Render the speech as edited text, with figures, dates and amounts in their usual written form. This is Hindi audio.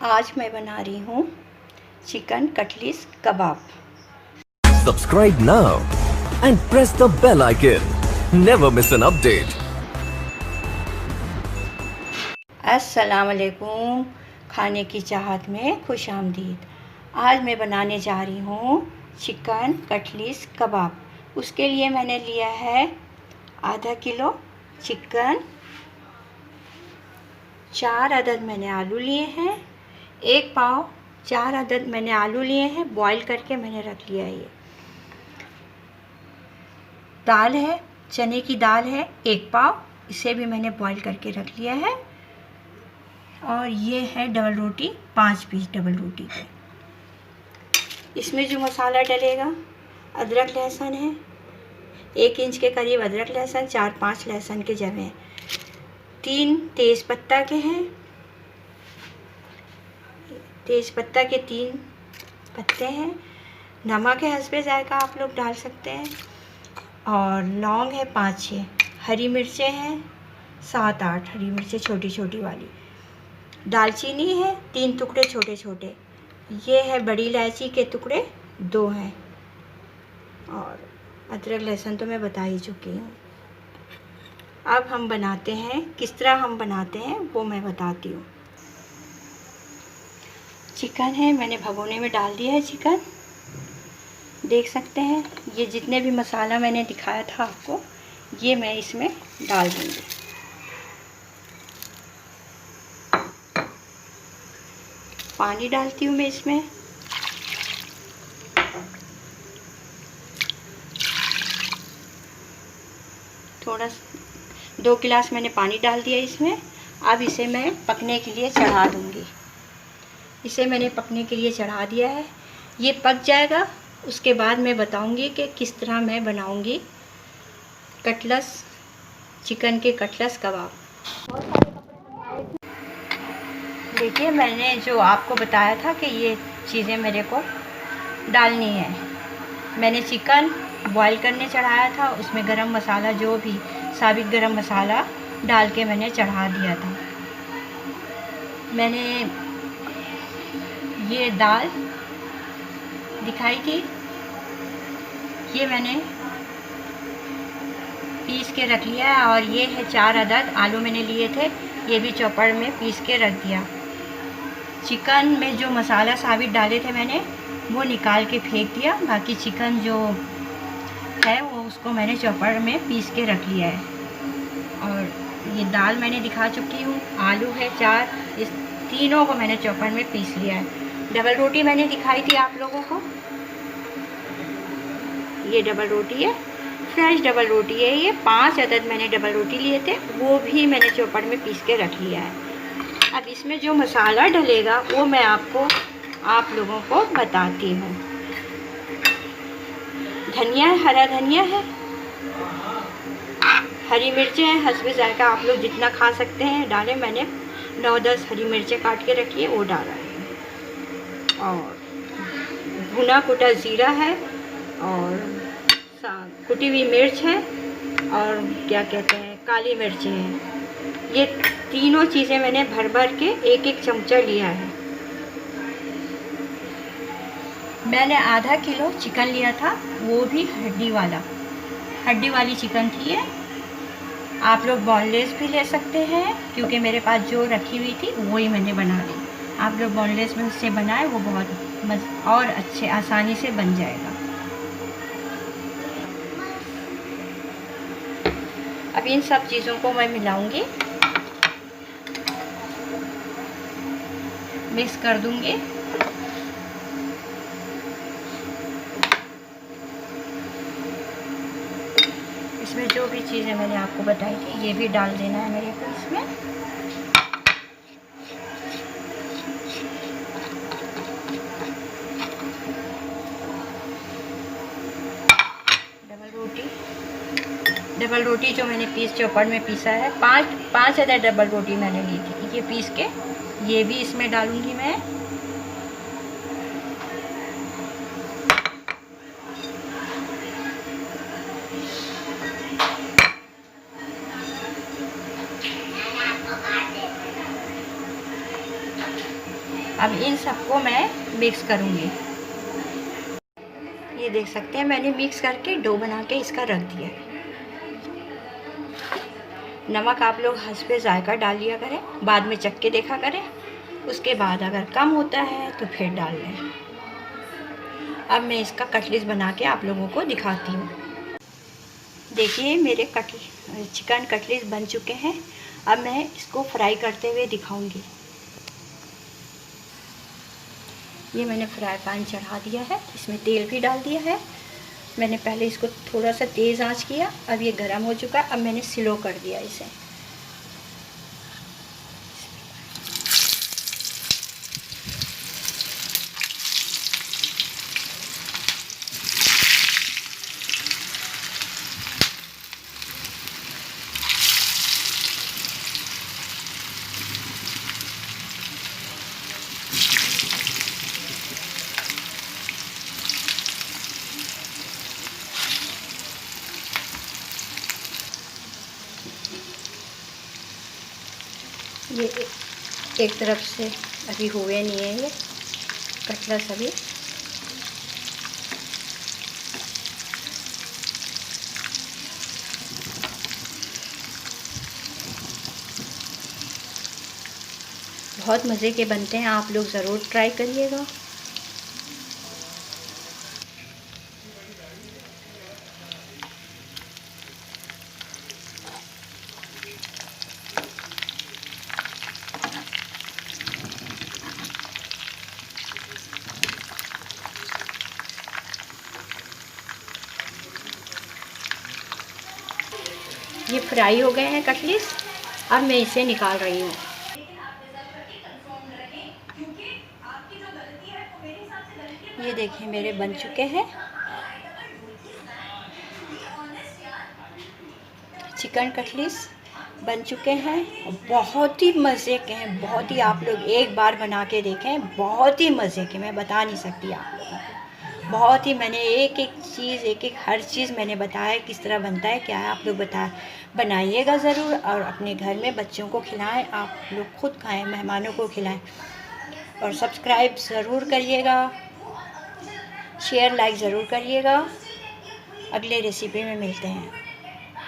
आज मैं बना रही हूँ चिकन कटलिस कबाब। Subscribe now and press the bell icon. Never miss an update. अस्सलाम वालेकुम, खाने की चाहत में खुश आमदीद। आज मैं बनाने जा रही हूँ चिकन कटलिस कबाब। उसके लिए मैंने लिया है आधा किलो चिकन, 4 अदद मैंने आलू लिए हैं, 1 पाव 4 अदद मैंने आलू लिए हैं, बॉईल करके मैंने रख लिया है। ये दाल है, चने की दाल है 1 पाव, इसे भी मैंने बॉईल करके रख लिया है। और ये है डबल रोटी, 5 पीस डबल रोटी के। इसमें जो मसाला डलेगा, अदरक लहसुन है, 1 इंच के करीब अदरक लहसुन, 4-5 लहसुन के जवे हैं, 3 तेज़ पत्ता के हैं, तेज़ पत्ता के 3 पत्ते हैं, नमक है हस्बे ज़ायका, आप लोग डाल सकते हैं, और लौंग है 5-6, हरी मिर्चें हैं 7-8 हरी मिर्चें छोटी छोटी वाली, दालचीनी है 3 टुकड़े छोटे छोटे, ये है बड़ी इलायची के टुकड़े 2 हैं, और अदरक लहसुन तो मैं बता ही चुकी हूँ। अब हम बनाते हैं, किस तरह हम बनाते हैं वो मैं बताती हूँ। चिकन है, मैंने भगोने में डाल दिया है चिकन, देख सकते हैं। ये जितने भी मसाला मैंने दिखाया था आपको, ये मैं इसमें डाल दूँगी। पानी डालती हूँ मैं इसमें, थोड़ा 2 गिलास मैंने पानी डाल दिया इसमें। अब इसे मैं पकने के लिए चढ़ा दूँगी। इसे मैंने पकने के लिए चढ़ा दिया है, ये पक जाएगा। उसके बाद मैं बताऊँगी कि किस तरह मैं बनाऊँगी कटलस, चिकन के कटलस कबाब। देखिए, मैंने जो आपको बताया था कि ये चीज़ें मेरे को डालनी है। मैंने चिकन बॉईल करने चढ़ाया था, उसमें गरम मसाला, जो भी साबित गरम मसाला डाल के मैंने चढ़ा दिया था। मैंने ये दाल दिखाई थी, ये मैंने पीस के रख लिया है। और ये है 4 अदद आलू मैंने लिए थे, ये भी चॉपर में पीस के रख दिया। चिकन में जो मसाला साबित डाले थे मैंने, वो निकाल के फेंक दिया। बाकी चिकन जो है वो उसको मैंने चॉपर में पीस के रख लिया है। और ये दाल मैंने दिखा चुकी हूँ, आलू है 4, इस तीनों को मैंने चॉपर में पीस लिया है। डबल रोटी मैंने दिखाई थी आप लोगों को, ये डबल रोटी है, फ्रेश डबल रोटी है। ये 5 अदद मैंने डबल रोटी लिए थे, वो भी मैंने चॉपर में पीस के रख लिया है। अब इसमें जो मसाला डलेगा वो मैं आप लोगों को बताती हूँ। धनिया, हरा धनिया है, हरी मिर्चें हैं हस्बे ज़ायका, आप लोग जितना खा सकते हैं डालें। मैंने 9-10 हरी मिर्चें काट के रखी है, वो डाला है। और भुना कुटा ज़ीरा है, और कुटी हुई मिर्च है, और क्या कहते हैं, काली मिर्चें हैं। ये तीनों चीज़ें मैंने भर भर के 1-1 चमचा लिया है। मैंने आधा किलो चिकन लिया था, वो भी हड्डी वाली चिकन थी ये। आप लोग बोनलेस भी ले सकते हैं, क्योंकि मेरे पास जो रखी हुई थी वही मैंने बना ली। आप लोग बोनलेस में से बनाए, वो बहुत और अच्छे आसानी से बन जाएगा। अब इन सब चीज़ों को मैं मिलाऊंगी, मिक्स कर दूंगी। इसमें जो भी चीज़ें मैंने आपको बताई थी, ये भी डाल देना है मेरे को इसमें। डबल रोटी जो मैंने चॉपर में पीसा है, 5 अदद डबल रोटी मैंने ली थी, ये पीस के ये भी इसमें डालूंगी मैं। अब इन सबको मैं मिक्स करूँगी। ये देख सकते हैं मैंने मिक्स करके डो बना के इसका रख दिया है। नमक आप लोग हस्बे जायका डाल लिया करें, बाद में चख के देखा करें, उसके बाद अगर कम होता है तो फिर डाल लें। अब मैं इसका कटलेट बना के आप लोगों को दिखाती हूँ। देखिए मेरे चिकन कटलेट बन चुके हैं। अब मैं इसको फ्राई करते हुए दिखाऊंगी। ये मैंने फ्राई पैन चढ़ा दिया है, इसमें तेल भी डाल दिया है। मैंने पहले इसको थोड़ा सा तेज़ आंच किया, अब ये गर्म हो चुका है। अब मैंने स्लो कर दिया इसे। ये एक तरफ से अभी हुए नहीं है ये कटलेट अभी। बहुत मज़े के बनते हैं, आप लोग ज़रूर ट्राई करिएगा। ये फ्राई हो गए हैं कटलेट, अब मैं इसे निकाल रही हूँ। ये देखिए मेरे बन चुके हैं चिकन कटलेट बन चुके हैं। बहुत ही मज़े के हैं, बहुत ही, आप लोग एक बार बना के देखें, बहुत ही मज़े के, मैं बता नहीं सकती आप लोगों को। बहुत ही, मैंने एक एक चीज़, एक एक हर चीज़ मैंने बताया किस तरह बनता है, क्या है। आप लोग बनाइएगा ज़रूर और अपने घर में बच्चों को खिलाएं, आप लोग खुद खाएं, मेहमानों को खिलाएं। और सब्सक्राइब ज़रूर करिएगा, शेयर लाइक ज़रूर करिएगा। अगले रेसिपी में मिलते हैं।